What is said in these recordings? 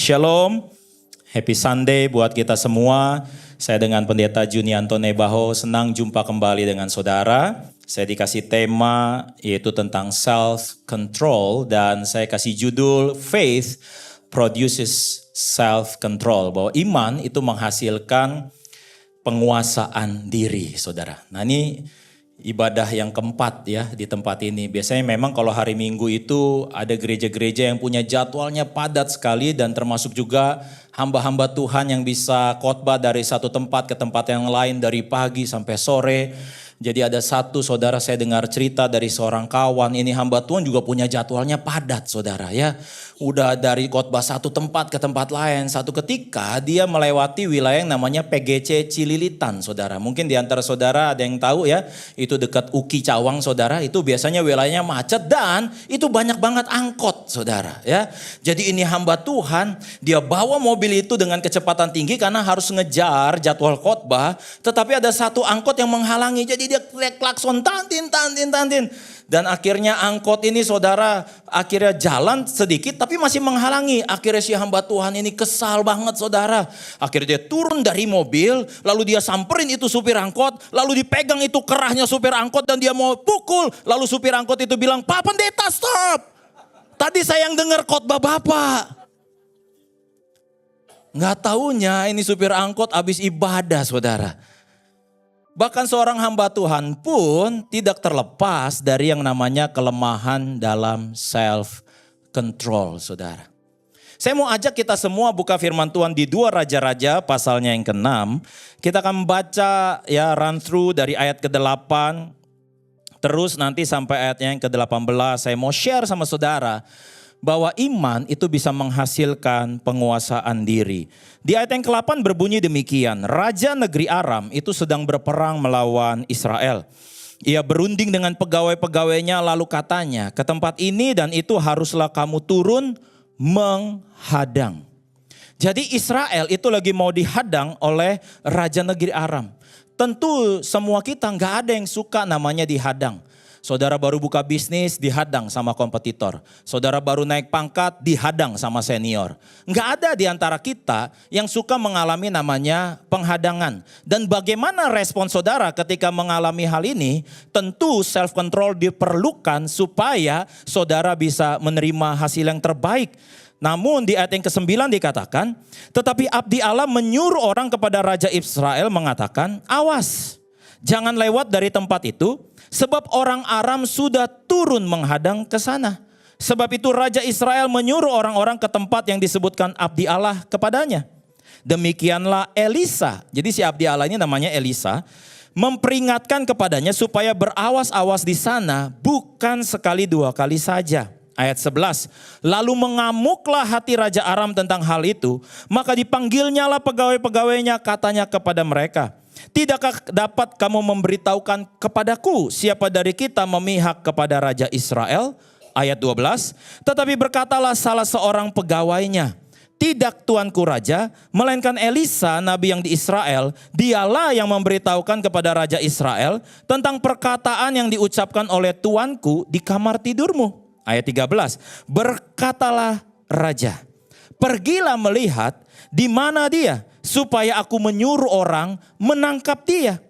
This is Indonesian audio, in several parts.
Shalom, Happy Sunday buat kita semua. Saya dengan Pendeta Junianto Nebaho senang jumpa kembali dengan saudara. Saya dikasih tema yaitu tentang self-control dan saya kasih judul Faith Produces Self-Control. Bahwa iman itu menghasilkan penguasaan diri, saudara. Nah ini ibadah yang keempat ya di tempat ini. Biasanya memang kalau hari Minggu itu ada gereja-gereja yang punya jadwalnya padat sekali dan termasuk juga hamba-hamba Tuhan yang bisa khotbah dari satu tempat ke tempat yang lain dari pagi sampai sore. Jadi ada satu saudara saya dengar cerita dari seorang kawan, ini hamba Tuhan juga punya jadwalnya padat saudara ya. Udah dari khotbah satu tempat ke tempat lain, satu ketika dia melewati wilayah yang namanya PGC Cililitan saudara. Mungkin di antara saudara ada yang tahu ya, itu dekat Uki Cawang saudara, itu biasanya wilayahnya macet dan itu banyak banget angkot saudara ya. Jadi ini hamba Tuhan, dia bawa mobil itu dengan kecepatan tinggi karena harus ngejar jadwal khotbah, tetapi ada satu angkot yang menghalangi, jadi dia klakson tantin. Dan akhirnya angkot ini saudara akhirnya jalan sedikit tapi masih menghalangi. Akhirnya si hamba Tuhan ini kesal banget saudara. Akhirnya dia turun dari mobil, lalu dia samperin itu supir angkot, lalu dipegang itu kerahnya supir angkot dan dia mau pukul. Lalu supir angkot itu bilang, "Pak Pendeta stop. Tadi saya yang dengar khotbah Bapak." Nggak taunya ini supir angkot habis ibadah saudara. Bahkan seorang hamba Tuhan pun tidak terlepas dari yang namanya kelemahan dalam self-control saudara. Saya mau ajak kita semua buka firman Tuhan di 2 Raja-Raja pasalnya yang ke-6. Kita akan membaca ya run through dari ayat ke-8. Terus nanti sampai ayatnya yang ke-18 saya mau share sama saudara bahwa iman itu bisa menghasilkan penguasaan diri. Di ayat yang ke-8 berbunyi demikian, Raja negeri Aram itu sedang berperang melawan Israel. Ia berunding dengan pegawai-pegawainya lalu katanya, "Ke tempat ini dan itu haruslah kamu turun menghadang." Jadi Israel itu lagi mau dihadang oleh Raja negeri Aram. Tentu semua kita nggak ada yang suka namanya dihadang. Saudara baru buka bisnis dihadang sama kompetitor. Saudara baru naik pangkat dihadang sama senior. Enggak ada di antara kita yang suka mengalami namanya penghadangan. Dan bagaimana respon saudara ketika mengalami hal ini? Tentu self control diperlukan supaya saudara bisa menerima hasil yang terbaik. Namun di ayat yang ke-9 dikatakan, tetapi abdi Allah menyuruh orang kepada Raja Israel mengatakan, "Awas, jangan lewat dari tempat itu, sebab orang Aram sudah turun menghadang ke sana." Sebab itu Raja Israel menyuruh orang-orang ke tempat yang disebutkan abdi Allah kepadanya. Demikianlah Elisa, jadi si abdi Allah ini namanya Elisa, memperingatkan kepadanya supaya berawas-awas di sana bukan sekali 2 kali saja. Ayat 11, lalu mengamuklah hati Raja Aram tentang hal itu, maka dipanggilnyalah pegawai-pegawainya, katanya kepada mereka, "Tidakkah dapat kamu memberitahukan kepadaku siapa dari kita memihak kepada Raja Israel?" Ayat 12, tetapi berkatalah salah seorang pegawainya, "Tidak tuanku Raja, melainkan Elisa nabi yang di Israel, dialah yang memberitahukan kepada Raja Israel tentang perkataan yang diucapkan oleh tuanku di kamar tidurmu." Ayat 13, berkatalah Raja, "Pergilah melihat di mana dia, supaya aku menyuruh orang menangkap dia."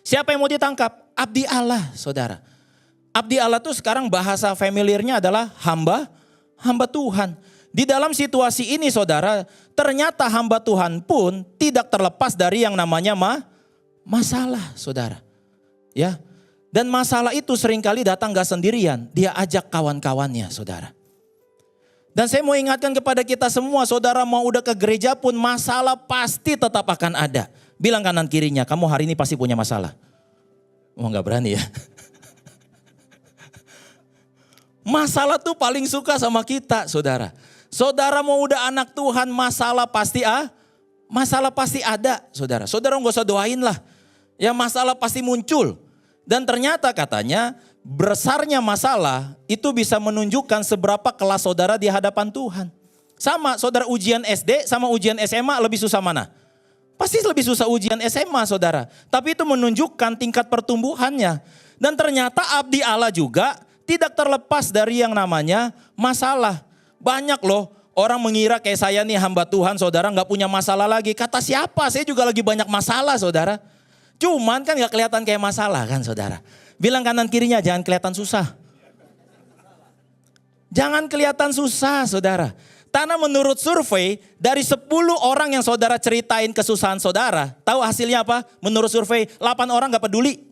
Siapa yang mau ditangkap? Abdi Allah, saudara. Abdi Allah itu sekarang bahasa familiarnya adalah hamba Tuhan. Di dalam situasi ini saudara, ternyata hamba Tuhan pun tidak terlepas dari yang namanya masalah saudara. Ya. Dan masalah itu seringkali datang gak sendirian, dia ajak kawan-kawannya saudara. Dan saya mau ingatkan kepada kita semua, saudara mau udah ke gereja pun masalah pasti tetap akan ada. Bilang kanan kirinya, kamu hari ini pasti punya masalah. Oh gak berani ya. Masalah tuh paling suka sama kita saudara. Saudara mau udah anak Tuhan, masalah pasti ada saudara. Saudara gak usah doain lah. Ya masalah pasti muncul. Dan ternyata katanya besarnya masalah itu bisa menunjukkan seberapa kelas saudara di hadapan Tuhan. Sama saudara ujian SD sama ujian SMA lebih susah mana? Pasti lebih susah ujian SMA saudara. Tapi itu menunjukkan tingkat pertumbuhannya. Dan ternyata abdi Allah juga tidak terlepas dari yang namanya masalah. Banyak loh Orang mengira kayak saya nih hamba Tuhan saudara gak punya masalah lagi. Kata siapa? Saya juga lagi banyak masalah saudara. Cuman kan gak kelihatan kayak masalah kan saudara. Bilang kanan kirinya jangan kelihatan susah. Jangan kelihatan susah saudara. Karena menurut survei dari 10 orang yang saudara ceritain kesusahan saudara. Tahu hasilnya apa? Menurut survei 8 orang gak peduli.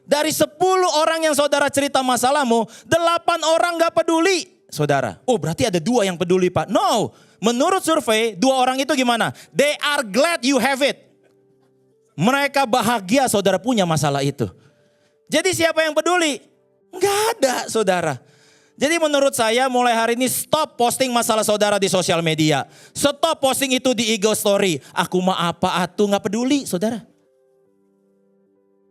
Dari 10 orang yang saudara cerita masalahmu, 8 orang gak peduli saudara. Oh berarti ada 2 yang peduli Pak. No, menurut survei 2 orang itu gimana? They are glad you have it. Mereka bahagia saudara punya masalah itu. Jadi siapa yang peduli? Gak ada saudara. Jadi menurut saya mulai hari ini stop posting masalah saudara di sosial media. Stop posting itu di ego story. Aku mah apa atuh gak peduli saudara.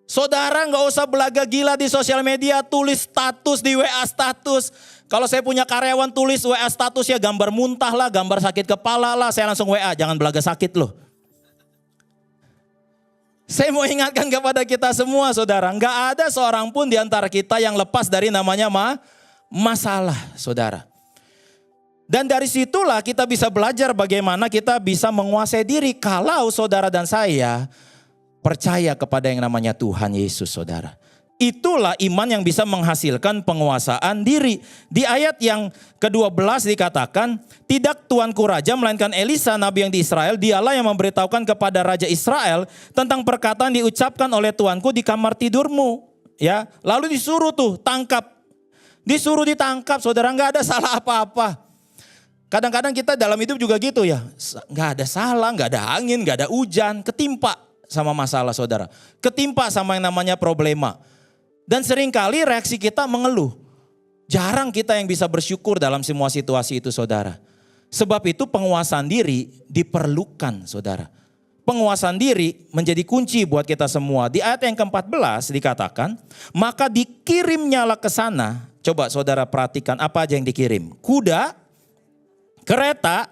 Saudara gak usah belaga gila di sosial media. Tulis status di WA status. Kalau saya punya karyawan tulis WA status ya gambar muntah lah, gambar sakit kepala lah. Saya langsung WA, jangan belaga sakit loh. Saya mau ingatkan kepada kita semua saudara. Gak ada seorang pun di antara kita yang lepas dari namanya masalah saudara. Dan dari situlah kita bisa belajar bagaimana kita bisa menguasai diri. Kalau saudara dan saya percaya kepada yang namanya Tuhan Yesus saudara. Itulah iman yang bisa menghasilkan penguasaan diri. Di ayat yang ke-12 dikatakan, tidak tuanku raja melainkan Elisa nabi yang di Israel, dialah yang memberitahukan kepada raja Israel tentang perkataan diucapkan oleh tuanku di kamar tidurmu. Ya, lalu disuruh tuh tangkap. Disuruh ditangkap saudara, nggak ada salah apa-apa. Kadang-kadang kita dalam hidup juga gitu ya. Nggak ada salah, nggak ada angin, nggak ada hujan. Ketimpa sama masalah saudara. Ketimpa sama yang namanya problema. Dan seringkali reaksi kita mengeluh. Jarang kita yang bisa bersyukur dalam semua situasi itu saudara. Sebab itu penguasaan diri diperlukan saudara. Penguasaan diri menjadi kunci buat kita semua. Di ayat yang ke-14 dikatakan, maka dikirimnyalah ke sana. Coba saudara perhatikan apa aja yang dikirim. Kuda, kereta,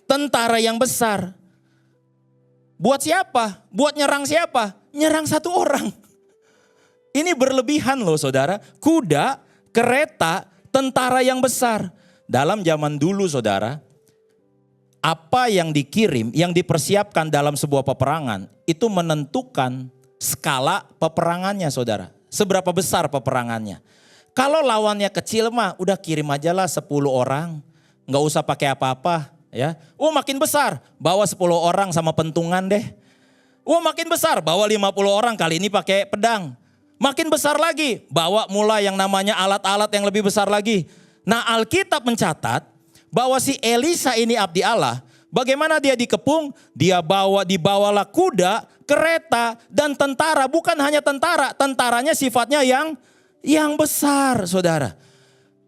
tentara yang besar. Buat siapa? Buat nyerang siapa? Nyerang satu orang. Ini berlebihan loh saudara. Kuda, kereta, tentara yang besar. Dalam zaman dulu saudara, apa yang dikirim, yang dipersiapkan dalam sebuah peperangan, itu menentukan skala peperangannya saudara. Seberapa besar peperangannya. Kalau lawannya kecil mah udah kirim aja lah 10 orang. Nggak usah pakai apa-apa ya. Oh makin besar, bawa 10 orang sama pentungan deh. Oh makin besar, bawa 50 orang, kali ini pakai pedang. Makin besar lagi, bawa mulai yang namanya alat-alat yang lebih besar lagi. Nah Alkitab mencatat bahwa si Elisa ini abdi Allah, bagaimana dia dikepung? Dibawalah kuda, kereta, dan tentara. Bukan hanya tentara, tentaranya sifatnya yang besar saudara.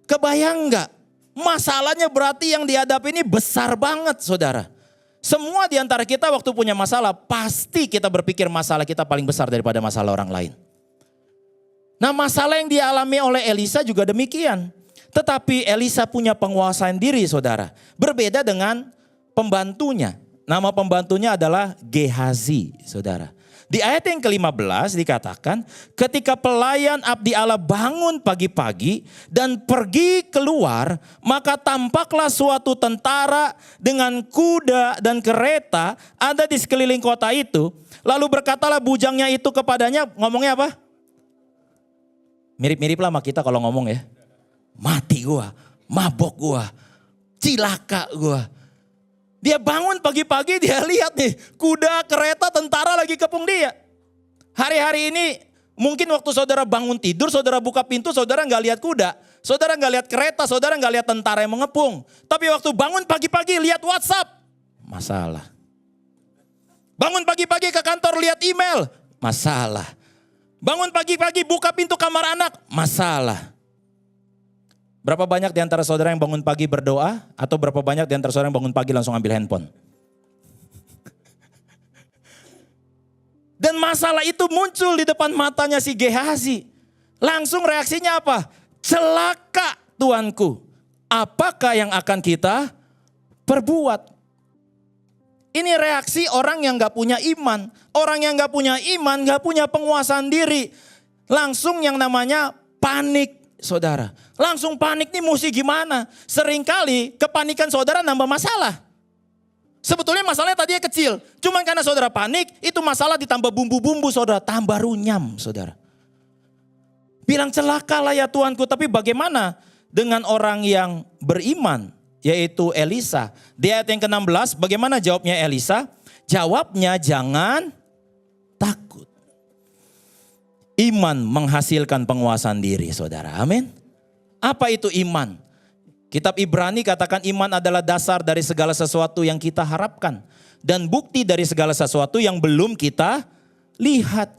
Kebayang gak? Masalahnya berarti yang dihadapi ini besar banget saudara. Semua di antara kita waktu punya masalah, pasti kita berpikir masalah kita paling besar daripada masalah orang lain. Nah masalah yang dialami oleh Elisa juga demikian. Tetapi Elisa punya penguasaan diri saudara. Berbeda dengan pembantunya. Nama pembantunya adalah Gehazi saudara. Di ayat yang ke-15 dikatakan, ketika pelayan abdi Allah bangun pagi-pagi dan pergi keluar, maka tampaklah suatu tentara dengan kuda dan kereta ada di sekeliling kota itu. Lalu berkatalah bujangnya itu kepadanya, ngomongnya apa? Mirip-mirip lah sama kita kalau ngomong ya. Mati gua, mabok gua, cilaka gua. Dia bangun pagi-pagi dia lihat nih kuda, kereta, tentara lagi kepung dia. Hari-hari ini mungkin waktu saudara bangun tidur, saudara buka pintu, saudara gak lihat kuda. Saudara gak lihat kereta, saudara gak lihat tentara yang mengepung. Tapi waktu bangun pagi-pagi lihat WhatsApp, masalah. Bangun pagi-pagi ke kantor lihat email, masalah. Bangun pagi-pagi buka pintu kamar anak, masalah. Berapa banyak di antara saudara yang bangun pagi berdoa, atau berapa banyak di antara saudara yang bangun pagi langsung ambil handphone? Dan masalah itu muncul di depan matanya si Gehazi. Langsung reaksinya apa? Celaka tuanku, apakah yang akan kita perbuat? Ini reaksi orang yang gak punya iman. Orang yang gak punya iman, gak punya penguasaan diri. Langsung yang namanya panik saudara. Langsung panik nih mesti gimana. Seringkali kepanikan saudara nambah masalah. Sebetulnya masalahnya tadinya kecil. Cuman karena saudara panik, itu masalah ditambah bumbu-bumbu saudara. Tambah runyam saudara. Bilang celakalah ya Tuanku. Tapi bagaimana dengan orang yang beriman? Yaitu Elisa. Di ayat yang ke-16 bagaimana jawabnya Elisa? Jawabnya jangan takut. Iman menghasilkan penguasaan diri saudara. Amin. Apa itu iman? Kitab Ibrani katakan iman adalah dasar dari segala sesuatu yang kita harapkan. Dan bukti dari segala sesuatu yang belum kita lihat.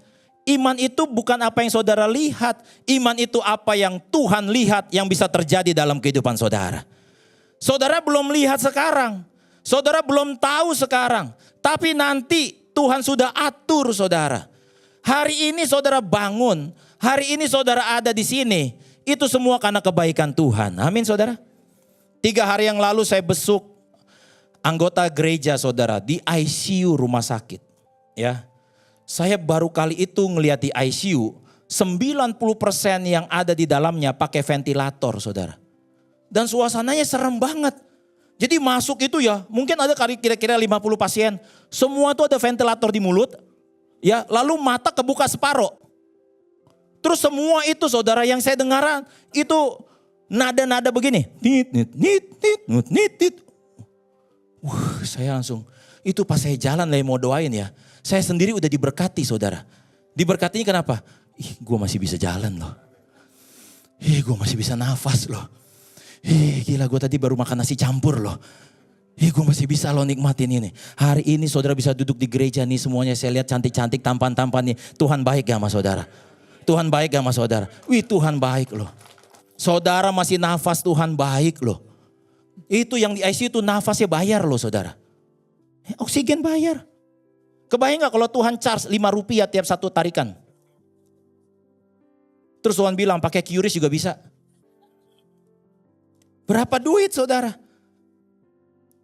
Iman itu bukan apa yang saudara lihat. Iman itu apa yang Tuhan lihat yang bisa terjadi dalam kehidupan saudara. Saudara belum lihat sekarang. Saudara belum tahu sekarang. Tapi nanti Tuhan sudah atur saudara. Hari ini saudara bangun, hari ini saudara ada di sini, itu semua karena kebaikan Tuhan. Amin saudara. 3 hari yang lalu saya besuk anggota gereja saudara di ICU rumah sakit. Ya, saya baru kali itu ngelihat di ICU 90% yang ada di dalamnya pakai ventilator saudara. Dan suasananya serem banget. Jadi masuk itu ya, mungkin ada kira-kira 50 pasien. Semua tuh ada ventilator di mulut. Ya, lalu mata kebuka separuh. Terus semua itu saudara yang saya dengar itu nada-nada begini. Nit, nit, nit, nit, nit, nit, nit. Saya langsung, itu pas saya jalan lagi mau doain ya. Saya sendiri udah diberkati saudara. Diberkatinya kenapa? Gue masih bisa jalan loh. Gue masih bisa nafas loh. Gila gue tadi baru makan nasi campur loh. Gue masih bisa loh nikmatin ini. Hari ini saudara bisa duduk di gereja nih semuanya saya lihat cantik-cantik tampan-tampan nih. Tuhan baik gak sama saudara? Tuhan baik gak sama saudara? Tuhan baik loh. Saudara masih nafas Tuhan baik loh. Itu yang di ICU itu nafasnya bayar loh saudara. Oksigen bayar. Kebayang gak kalau Tuhan charge 5 rupiah tiap satu tarikan? Terus Tuhan bilang pakai QRIS juga bisa. Berapa duit saudara?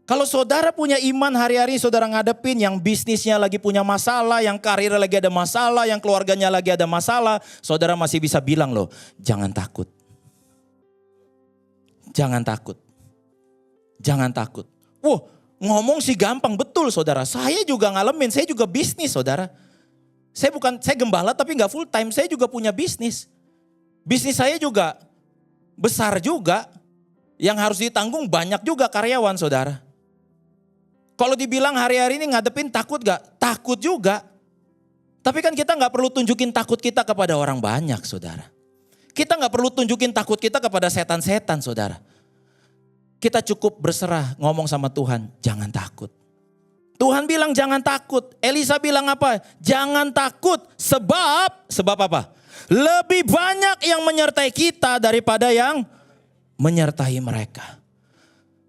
Kalau saudara punya iman hari-hari saudara ngadepin yang bisnisnya lagi punya masalah, yang karir lagi ada masalah, yang keluarganya lagi ada masalah. Saudara masih bisa bilang loh, jangan takut. Jangan takut. Jangan takut. Ngomong sih gampang, betul saudara. Saya juga ngalamin, saya juga bisnis saudara. Saya gembala tapi gak full time, saya juga punya bisnis. Bisnis saya juga besar juga. Yang harus ditanggung banyak juga karyawan saudara. Kalau dibilang hari-hari ini ngadepin takut gak? Takut juga. Tapi kan kita gak perlu tunjukin takut kita kepada orang banyak saudara. Kita gak perlu tunjukin takut kita kepada setan-setan saudara. Kita cukup berserah ngomong sama Tuhan, jangan takut. Tuhan bilang jangan takut. Elisa bilang apa? Jangan takut sebab apa? Lebih banyak yang menyertai kita daripada yang menyertai mereka.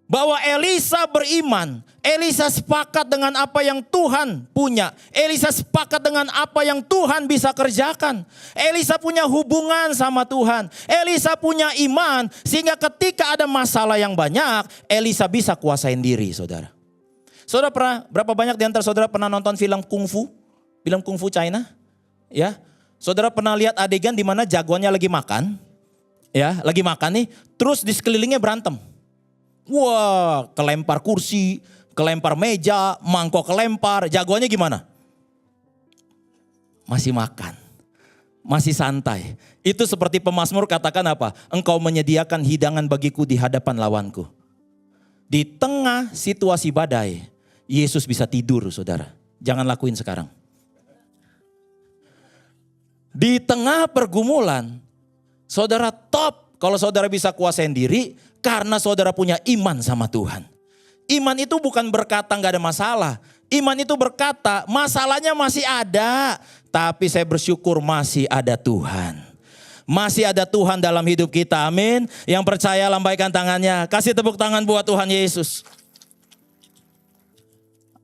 Bahwa Elisa beriman, Elisa sepakat dengan apa yang Tuhan punya. Elisa sepakat dengan apa yang Tuhan bisa kerjakan. Elisa punya hubungan sama Tuhan. Elisa punya iman sehingga ketika ada masalah yang banyak, Elisa bisa kuasain diri saudara. Saudara pernah, berapa banyak di antara saudara pernah nonton film kungfu? Film kungfu China? Ya. Saudara pernah lihat adegan di mana jagoannya lagi makan? Ya, lagi makan nih, terus di sekelilingnya berantem. Wah, kelempar kursi, kelempar meja, mangkok kelempar. Jagoannya gimana? Masih makan, masih santai. Itu seperti pemazmur katakan apa? Engkau menyediakan hidangan bagiku di hadapan lawanku. Di tengah situasi badai, Yesus bisa tidur saudara. Jangan lakuin sekarang. Di tengah pergumulan, saudara top kalau saudara bisa kuasain diri karena saudara punya iman sama Tuhan. Iman itu bukan berkata gak ada masalah. Iman itu berkata masalahnya masih ada. Tapi saya bersyukur masih ada Tuhan. Masih ada Tuhan dalam hidup kita, amin. Yang percaya lambaikan tangannya. Kasih tepuk tangan buat Tuhan Yesus.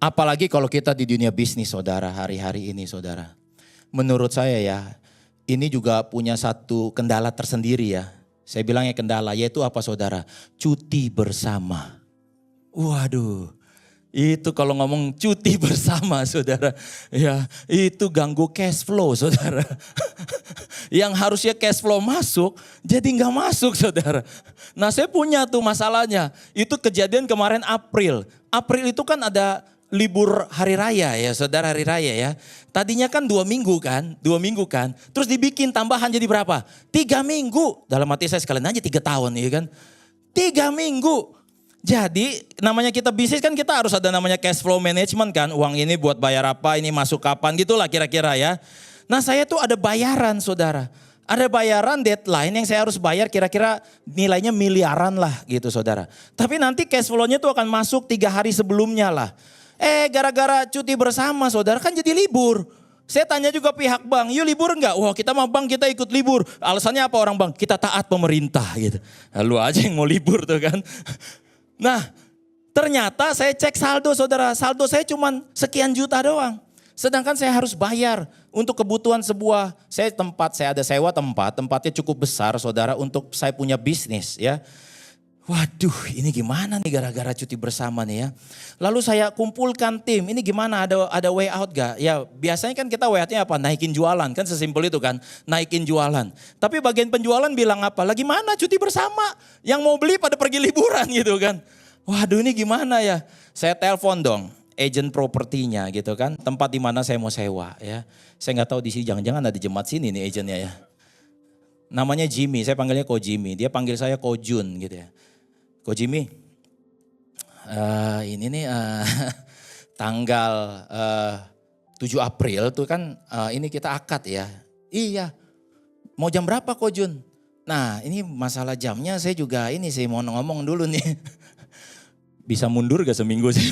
Apalagi kalau kita di dunia bisnis saudara, hari-hari ini saudara. Menurut saya ya, ini juga punya satu kendala tersendiri ya. Saya bilangnya kendala, yaitu apa saudara? Cuti bersama. Waduh, itu kalau ngomong cuti bersama saudara. Ya, itu ganggu cash flow saudara. Yang harusnya cash flow masuk, jadi nggak masuk saudara. Nah saya punya tuh masalahnya. Itu kejadian kemarin April. April itu kan ada libur hari raya ya saudara, hari raya ya. Tadinya kan 2 minggu kan, 2 minggu kan. Terus dibikin tambahan jadi berapa? 3 minggu. Dalam hati saya sekalian aja 3 tahun ya kan. 3 minggu. Jadi namanya kita bisnis kan kita harus ada namanya cash flow management kan. Uang ini buat bayar apa, ini masuk kapan gitulah kira-kira ya. Nah saya tuh ada bayaran saudara. Ada bayaran deadline yang saya harus bayar kira-kira nilainya miliaran lah gitu saudara. Tapi nanti cash flow-nya tuh akan masuk 3 hari sebelumnya lah. Gara-gara cuti bersama saudara kan jadi libur. Saya tanya juga pihak bank, yuk libur enggak? Wah kita mah bank kita ikut libur. Alasannya apa orang bank? Kita taat pemerintah gitu. Lalu aja yang mau libur tuh kan. Nah ternyata saya cek saldo saudara. Saldo saya cuma sekian juta doang. Sedangkan saya harus bayar untuk kebutuhan sebuah, saya ada sewa tempat, tempatnya cukup besar saudara untuk saya punya bisnis ya. Waduh ini gimana nih gara-gara cuti bersama nih ya. Lalu saya kumpulkan tim, ini gimana ada way out gak? Ya biasanya kan kita way outnya apa? Naikin jualan, kan sesimpel itu kan, naikin jualan. Tapi bagian penjualan bilang apa? Lagi mana cuti bersama? Yang mau beli pada pergi liburan gitu kan. Waduh ini gimana ya? Saya telepon dong agent propertinya gitu kan, tempat di mana saya mau sewa ya. Saya nggak tahu di sini jangan-jangan ada jemaat sini nih agentnya ya. Namanya Jimmy, saya panggilnya Ko Jimmy, dia panggil saya Ko Jun gitu ya. Ko Jimmy, ini nih tanggal 7 April tuh kan ini kita akad ya. Iya, mau jam berapa Ko Jun? Nah ini masalah jamnya saya juga ini sih mau ngomong dulu nih. Bisa mundur gak seminggu sih?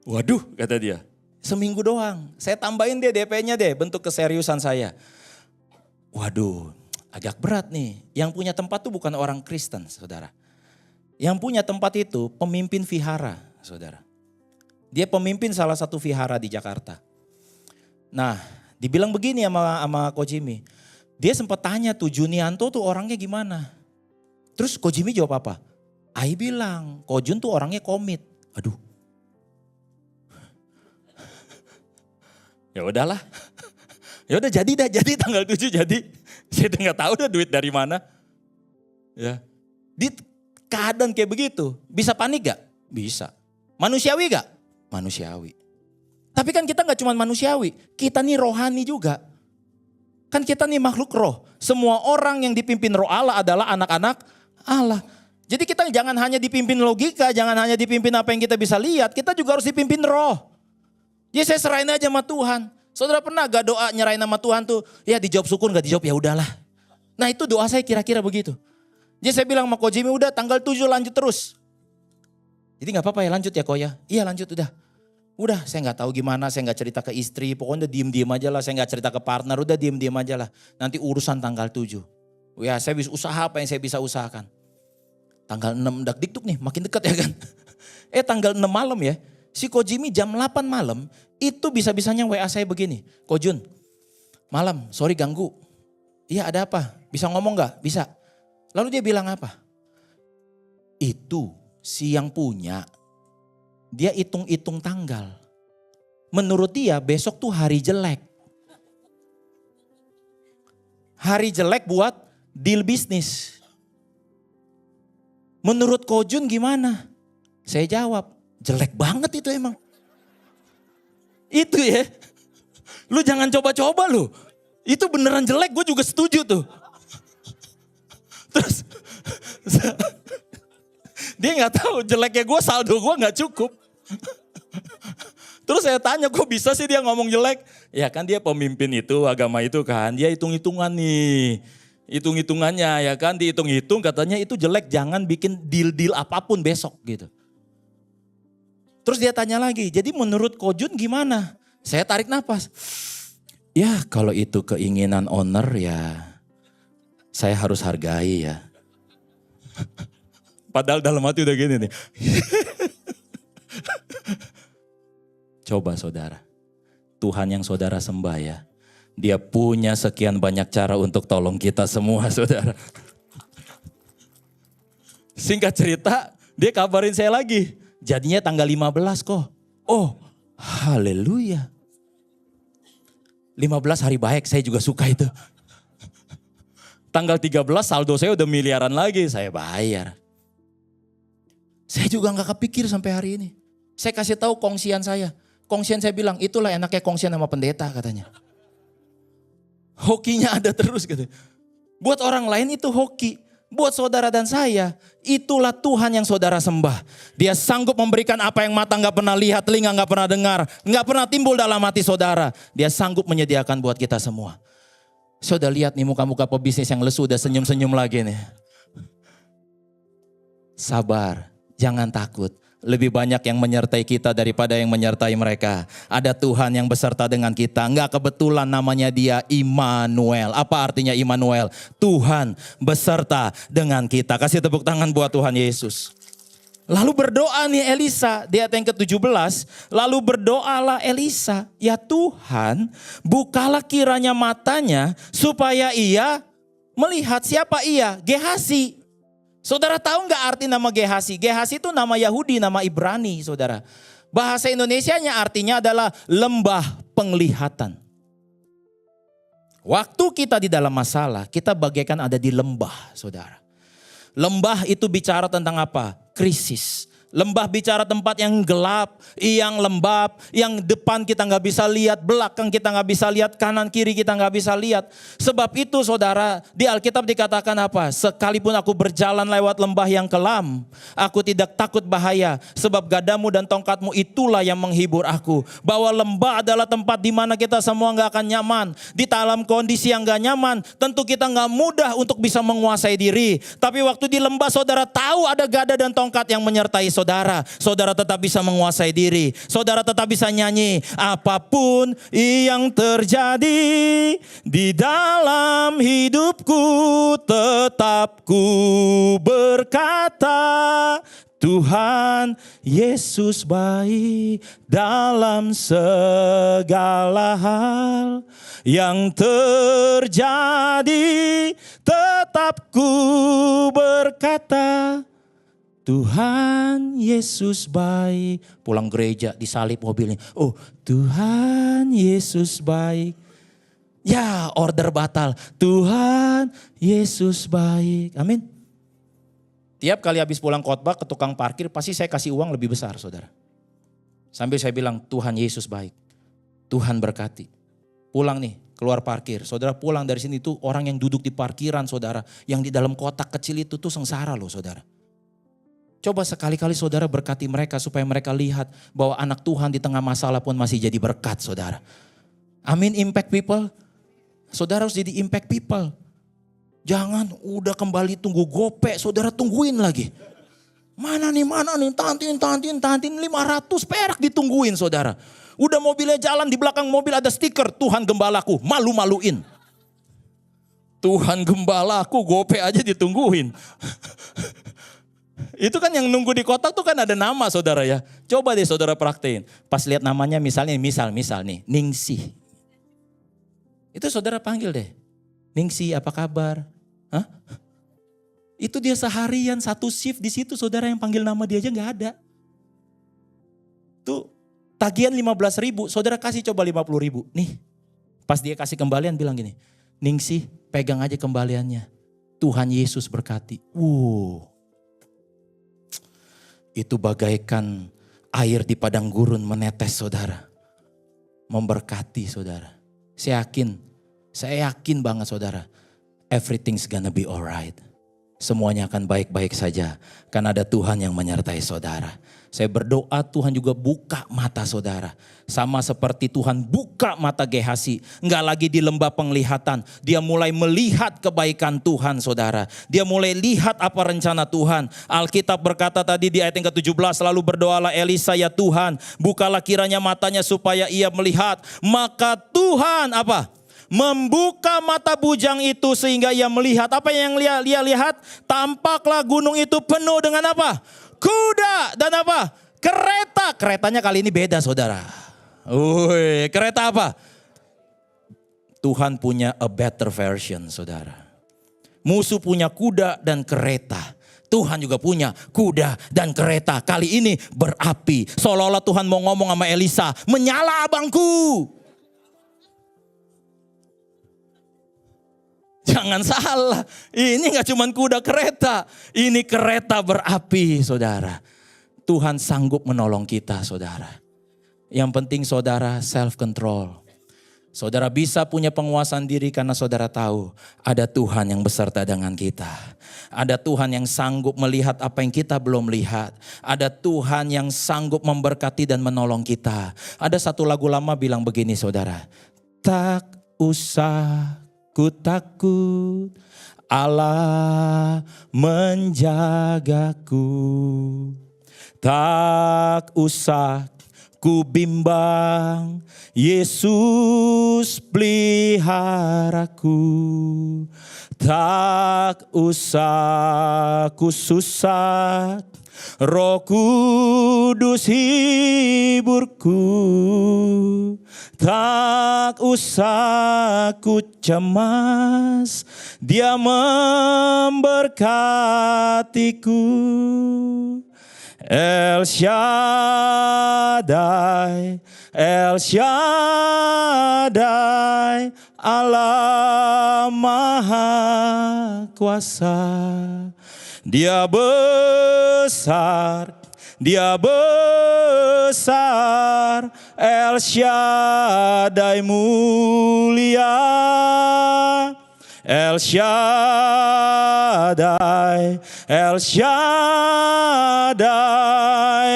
Waduh kata dia, seminggu doang. Saya tambahin deh DP-nya deh, bentuk keseriusan saya. Waduh agak berat nih. Yang punya tempat tuh bukan orang Kristen saudara. Yang punya tempat itu pemimpin vihara saudara. Dia pemimpin salah satu vihara di Jakarta. Nah dibilang begini sama Ko Jimmy. Dia sempat tanya tuh Junianto tuh orangnya gimana. Terus Ko Jimmy jawab apa? Ai bilang Ko Jun tuh orangnya komit. Aduh. Ya udahlah. Ya udah jadi tanggal 7 jadi. Saya nggak tahu dah duit dari mana. Ya. Di keadaan kayak begitu, bisa panik gak? Bisa. Manusiawi gak? Manusiawi. Tapi kan kita gak cuma manusiawi, kita nih rohani juga. Kan kita nih makhluk roh. Semua orang yang dipimpin roh Allah adalah anak-anak Allah. Jadi kita jangan hanya dipimpin logika, jangan hanya dipimpin apa yang kita bisa lihat, kita juga harus dipimpin roh. Ya saya serahin aja sama Tuhan. Saudara pernah gak doa nyerahin sama Tuhan tuh, ya dijawab syukur gak dijawab ya udahlah. Nah itu doa saya kira-kira begitu. Jadi saya bilang sama Ko Jimmy udah tanggal 7 lanjut terus. Jadi gak apa-apa ya lanjut ya Ko ya. Iya lanjut udah. Udah saya gak tahu gimana, saya gak cerita ke istri, pokoknya diem-diem aja lah. Saya gak cerita ke partner, udah diem-diem aja lah. Nanti urusan tanggal 7. Ya saya bisa usaha apa yang saya bisa usahakan. Tanggal 6 dak-dikduk nih makin dekat ya kan. Tanggal 6 malam ya. Si Ko Jimmy jam 8 malam itu bisa-bisanya WA saya begini. Ko Jun, malam sorry ganggu. Iya ada apa? Bisa ngomong gak? Bisa. Lalu dia bilang apa? Itu si yang punya, dia hitung-hitung tanggal. Menurut dia besok tuh hari jelek. Hari jelek buat deal bisnis. Menurut Ko Jun gimana? Saya jawab, jelek banget itu emang. Itu ya. Lu jangan coba-coba lu. Itu beneran jelek, gue juga setuju tuh. Terus dia gak tahu jeleknya gue, saldo gue gak cukup. Terus saya tanya kok bisa sih dia ngomong jelek. Ya kan dia pemimpin itu, agama itu kan. Dia hitung-hitungan nih. Hitung-hitungannya ya kan, dihitung-hitung katanya itu jelek, jangan bikin deal-deal apapun besok gitu. Terus dia tanya lagi, jadi menurut Ko Jun gimana? Saya tarik nafas. Ya kalau itu keinginan owner ya saya harus hargai ya. Padahal dalam hati udah gini nih. Coba saudara, Tuhan yang saudara sembah ya. Dia punya sekian banyak cara untuk tolong kita semua saudara. Singkat cerita, dia kabarin saya lagi. Jadinya tanggal 15 kok. Oh, haleluya. 15 hari baik, saya juga suka itu. Tanggal 13 saldo saya udah miliaran lagi, saya bayar. Saya juga gak kepikir sampai hari ini. Saya kasih tahu kongsian saya. Kongsian saya bilang, itulah enaknya kongsian sama pendeta katanya. Hokinya ada terus gitu. Buat orang lain itu hoki. Buat saudara dan saya, itulah Tuhan yang saudara sembah. Dia sanggup memberikan apa yang mata gak pernah lihat, telinga gak pernah dengar, gak pernah timbul dalam hati saudara. Dia sanggup menyediakan buat kita semua. Saya udah lihat nih muka-muka pebisnis yang lesu udah senyum-senyum lagi nih. Sabar, jangan takut. Lebih banyak yang menyertai kita daripada yang menyertai mereka. Ada Tuhan yang beserta dengan kita. Enggak kebetulan namanya dia Immanuel. Apa artinya Immanuel? Tuhan beserta dengan kita. Kasih tepuk tangan buat Tuhan Yesus. Lalu berdoa nih Elisa di ayat yang ke-17. Lalu berdoalah Elisa. Ya Tuhan, bukalah kiranya matanya supaya ia melihat. Siapa ia? Gehazi. Saudara tahu nggak arti nama Gehazi? Gehazi itu nama Yahudi, nama Ibrani saudara. Bahasa Indonesianya artinya adalah lembah penglihatan. Waktu kita di dalam masalah, kita bagaikan ada di lembah saudara. Lembah itu bicara tentang apa? Krisis. Lembah bicara tempat yang gelap, yang lembab, yang depan kita nggak bisa lihat, belakang kita nggak bisa lihat, kanan kiri kita nggak bisa lihat. Sebab itu saudara, di Alkitab dikatakan apa? Sekalipun aku berjalan lewat lembah yang kelam, aku tidak takut bahaya. Sebab gadamu dan tongkatmu itulah yang menghibur aku. Bahwa lembah adalah tempat di mana kita semua nggak akan nyaman. Di dalam kondisi yang nggak nyaman, tentu kita nggak mudah untuk bisa menguasai diri. Tapi waktu di lembah saudara tahu ada gada dan tongkat yang menyertai saudara. Saudara tetap bisa menguasai diri. Saudara tetap bisa nyanyi. Apapun yang terjadi di dalam hidupku, tetap ku berkata, Tuhan Yesus baik dalam segala hal yang terjadi. Tetap ku berkata, Tuhan Yesus baik. Pulang gereja disalib mobilnya. Oh Tuhan Yesus baik. Ya order batal. Tuhan Yesus baik. Amin. Tiap kali habis pulang khotbah ke tukang parkir pasti saya kasih uang lebih besar saudara. Sambil saya bilang Tuhan Yesus baik. Tuhan berkati. Pulang nih keluar parkir. Saudara pulang dari sini tuh orang yang duduk di parkiran saudara. Yang di dalam kotak kecil itu tuh sengsara loh saudara. Coba sekali-kali saudara berkati mereka supaya mereka lihat bahwa anak Tuhan di tengah masalah pun masih jadi berkat saudara. Amin, impact people. Saudara harus jadi impact people. Jangan udah kembali tunggu gope, saudara tungguin lagi. Mana nih, tantin 500 perak ditungguin saudara. Udah mobilnya jalan, di belakang mobil ada stiker, Tuhan gembalaku, malu-maluin. Tuhan gembalaku, gope aja ditungguin. Itu kan yang nunggu di kotak tuh kan ada nama saudara ya. Coba deh saudara praktein. Pas lihat namanya misalnya, misal nih, Ningsih. Itu saudara panggil deh. Ningsih apa kabar? Hah? Itu dia seharian satu shift di situ saudara yang panggil nama dia aja gak ada. Tuh tagihan 15.000, saudara kasih coba 50.000. Nih pas dia kasih kembalian bilang gini. Ningsih pegang aja kembaliannya. Tuhan Yesus berkati. Itu bagaikan air di padang gurun menetes saudara. Memberkati saudara. Saya yakin banget saudara. Everything's gonna be alright. Semuanya akan baik-baik saja. Karena ada Tuhan yang menyertai saudara. Saya berdoa Tuhan juga buka mata saudara. Sama seperti Tuhan buka mata Gehazi. Enggak lagi di lembah penglihatan. Dia mulai melihat kebaikan Tuhan saudara. Dia mulai lihat apa rencana Tuhan. Alkitab berkata tadi di ayat yang ke-17. Lalu berdoalah Elisa, ya Tuhan bukalah kiranya matanya supaya ia melihat. Maka Tuhan apa? Membuka mata bujang itu sehingga ia melihat. Apa yang dia lihat? Tampaklah gunung itu penuh dengan apa? Kuda dan apa? Kereta. Keretanya kali ini beda saudara. Kereta apa? Tuhan punya a better version saudara. Musuh punya kuda dan kereta. Tuhan juga punya kuda dan kereta. Kali ini berapi. Seolah-olah Tuhan mau ngomong sama Elisa. Menyala abangku. Jangan salah, ini gak cuma kuda kereta, ini kereta berapi saudara. Tuhan sanggup menolong kita saudara. Yang penting saudara self control. Saudara bisa punya penguasaan diri karena saudara tahu ada Tuhan yang beserta dengan kita. Ada Tuhan yang sanggup melihat apa yang kita belum lihat. Ada Tuhan yang sanggup memberkati dan menolong kita. Ada satu lagu lama bilang begini saudara. Tak usah ku takut, Allah menjagaku. Tak usah ku bimbang, Yesus peliharaku. Tak usah ku susah, Roh Kudus hiburku. Tak usah ku cemas, Dia memberkatiku. El Shaddai, El Shaddai, Allah Maha Kuasa. Dia besar, Dia besar, El Shaddai mulia. El Shaddai, El Shaddai,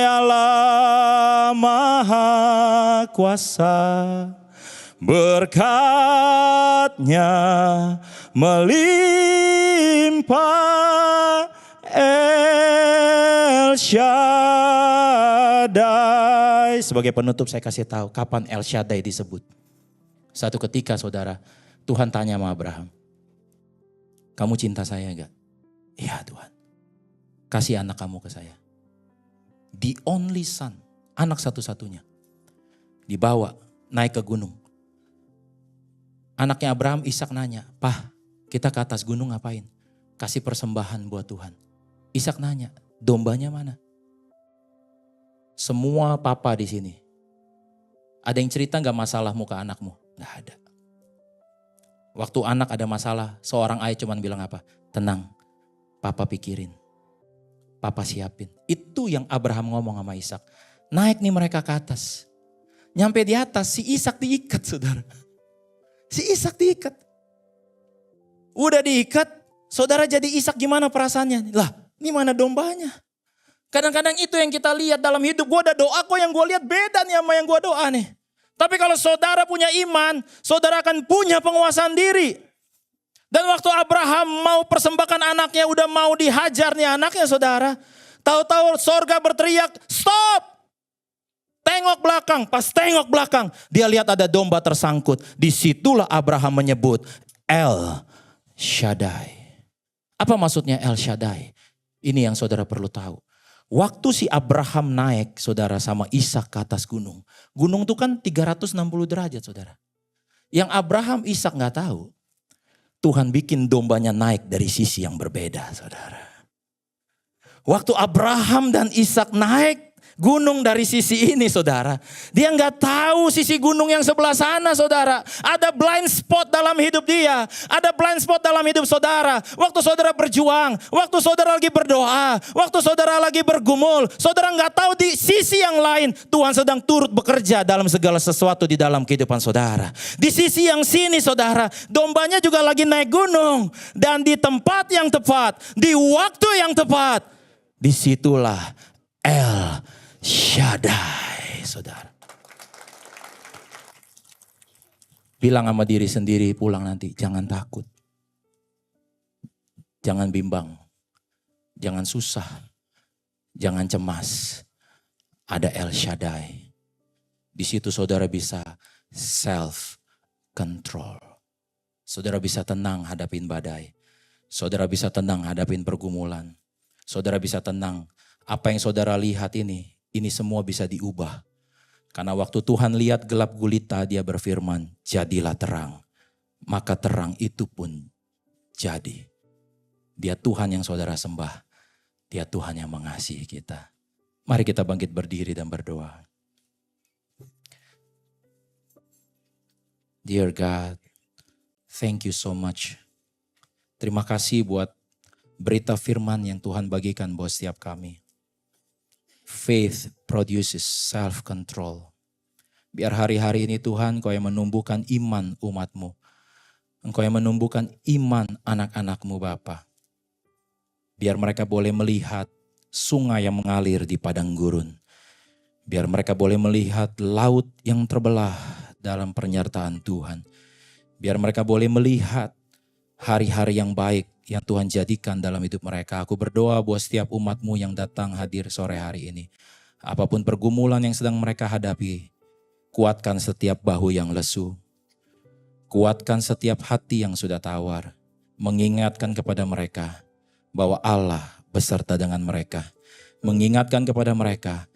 Allah Maha Kuasa. Berkat-Nya melimpah, El Shaddai. Sebagai penutup saya kasih tahu kapan El Shaddai disebut. Satu ketika saudara, Tuhan tanya sama Abraham, kamu cinta saya gak? Iya Tuhan. Kasih anak kamu ke saya. The only son, anak satu-satunya. Dibawa, naik ke gunung. Anaknya Abraham, Ishak nanya, Pah, kita ke atas gunung ngapain? Kasih persembahan buat Tuhan. Ishak nanya, dombanya mana? Semua papa di sini. Ada yang cerita gak masalahmu ke anakmu? Gak ada. Waktu anak ada masalah, seorang ayah cuma bilang apa? Tenang, papa pikirin. Papa siapin. Itu yang Abraham ngomong sama Ishak. Naik nih mereka ke atas. Nyampe di atas, si Ishak diikat saudara. Si Ishak diikat. Udah diikat, saudara jadi Ishak gimana perasaannya? Lah, ini mana dombanya? Kadang-kadang itu yang kita lihat dalam hidup. Gue ada doa kok yang gue lihat beda nih sama yang gue doa nih. Tapi kalau saudara punya iman, saudara akan punya penguasaan diri. Dan waktu Abraham mau persembahkan anaknya, udah mau dihajar nih anaknya saudara. Tahu-tahu sorga berteriak, stop! Tengok belakang, pas tengok belakang, dia lihat ada domba tersangkut. Disitulah Abraham menyebut El Shaddai. Apa maksudnya El Shaddai? Ini yang saudara perlu tahu. Waktu si Abraham naik saudara sama Ishak ke atas gunung. Gunung itu kan 360 derajat saudara. Yang Abraham Ishak gak tahu. Tuhan bikin dombanya naik dari sisi yang berbeda saudara. Waktu Abraham dan Ishak naik gunung dari sisi ini saudara. Dia gak tahu sisi gunung yang sebelah sana saudara. Ada blind spot dalam hidup dia. Ada blind spot dalam hidup saudara. Waktu saudara berjuang. Waktu saudara lagi berdoa. Waktu saudara lagi bergumul. Saudara gak tahu di sisi yang lain. Tuhan sedang turut bekerja dalam segala sesuatu di dalam kehidupan saudara. Di sisi yang sini saudara. Dombanya juga lagi naik gunung. Dan di tempat yang tepat. Di waktu yang tepat. Disitulah El Shaddai, saudara. Bilang sama diri sendiri pulang nanti, jangan takut. Jangan bimbang. Jangan susah. Jangan cemas. Ada El Shaddai. Di situ saudara bisa self control. Saudara bisa tenang hadapin badai. Saudara bisa tenang hadapin pergumulan. Saudara bisa tenang. Apa yang saudara lihat ini semua bisa diubah. Karena waktu Tuhan lihat gelap gulita, dia berfirman, jadilah terang. Maka terang itu pun jadi. Dia Tuhan yang saudara sembah. Dia Tuhan yang mengasihi kita. Mari kita bangkit berdiri dan berdoa. Dear God, thank you so much Terima kasih buat berita firman yang Tuhan bagikan buat setiap kami. Faith produces self-control. Biar hari-hari ini Tuhan, Kau yang menumbuhkan iman umat-Mu. Engkau yang menumbuhkan iman anak-anak-Mu Bapa. Biar mereka boleh melihat sungai yang mengalir di padang gurun. Biar mereka boleh melihat laut yang terbelah dalam penyertaan Tuhan. Biar mereka boleh melihat hari-hari yang baik yang Tuhan jadikan dalam hidup mereka. Aku berdoa buat setiap umat-Mu yang datang hadir sore hari ini. Apapun pergumulan yang sedang mereka hadapi, kuatkan setiap bahu yang lesu. Kuatkan setiap hati yang sudah tawar. Mengingatkan kepada mereka bahwa Allah beserta dengan mereka. Mengingatkan kepada mereka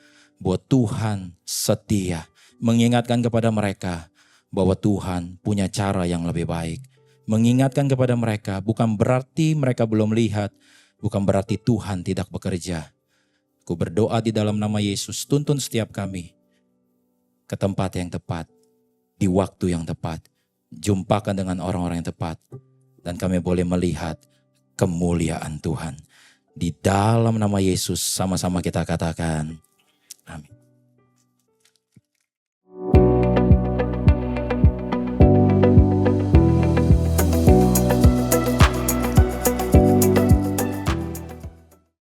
bahwa Tuhan setia. Mengingatkan kepada mereka bahwa Tuhan punya cara yang lebih baik. Mengingatkan kepada mereka bukan berarti mereka belum lihat, bukan berarti Tuhan tidak bekerja. Aku berdoa di dalam nama Yesus, tuntun setiap kami ke tempat yang tepat, di waktu yang tepat. Jumpakan dengan orang-orang yang tepat, dan kami boleh melihat kemuliaan Tuhan. Di dalam nama Yesus sama-sama kita katakan